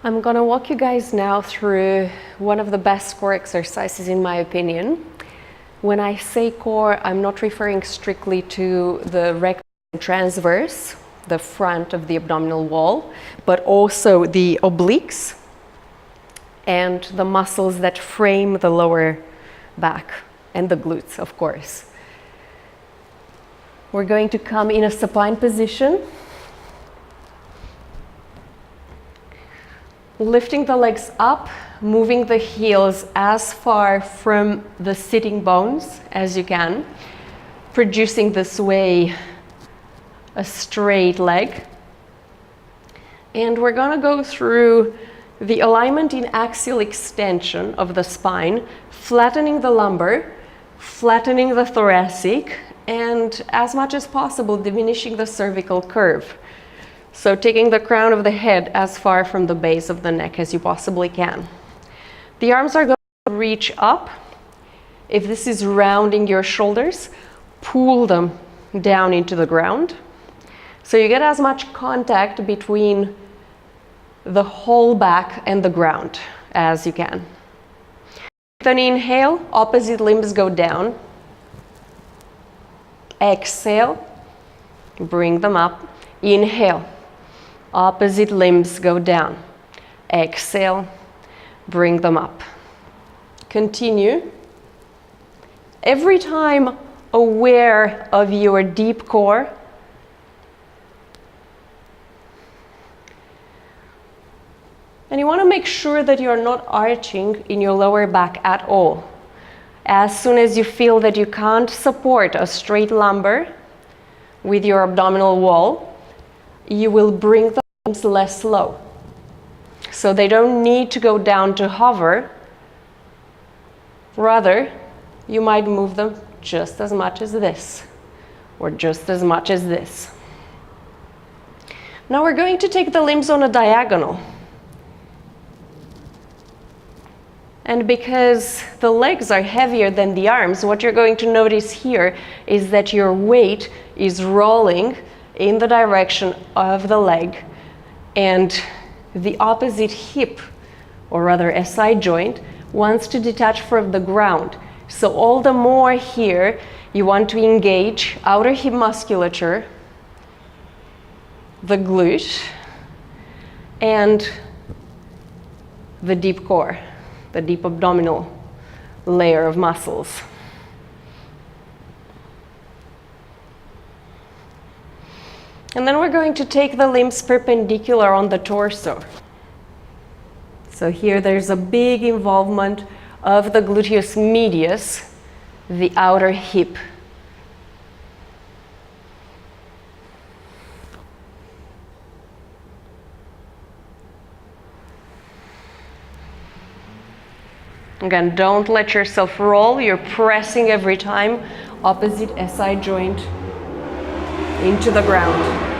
I'm gonna walk you guys now through one of the best core exercises in my opinion. When I say core, I'm not referring strictly to the rectus and transverse, the front of the abdominal wall, but also the obliques and the muscles that frame the lower back and the glutes, of course. We're going to come in a supine position, lifting the legs up, moving the heels as far from the sitting bones as you can, producing this way a straight leg. And we're gonna go through the alignment in axial extension of the spine, flattening the lumbar, flattening the thoracic, and as much as possible diminishing the cervical curve. So taking the crown of the head as far from the base of the neck as you possibly can. The arms are going to reach up. If this is rounding your shoulders, pull them down into the ground. So you get as much contact between the whole back and the ground as you can. With an inhale, opposite limbs go down. Exhale, bring them up. Inhale. Opposite limbs go down. Exhale, bring them up. Continue. Every time aware of your deep core. And you want to make sure that you're not arching in your lower back at all. As soon as you feel that you can't support a straight lumbar with your abdominal wall, you will bring the arms less low. So they don't need to go down to hover. Rather, you might move them just as much as this, or just as much as this. Now we're going to take the limbs on a diagonal. And because the legs are heavier than the arms, what you're going to notice here is that your weight is rolling in the direction of the leg, and the opposite hip, or rather SI joint, wants to detach from the ground. So all the more here, you want to engage outer hip musculature, the glute, and the deep core, the deep abdominal layer of muscles. And then we're going to take the limbs perpendicular on the torso. So here there's a big involvement of the gluteus medius, the outer hip. Again, don't let yourself roll. You're pressing every time, opposite SI joint into the ground.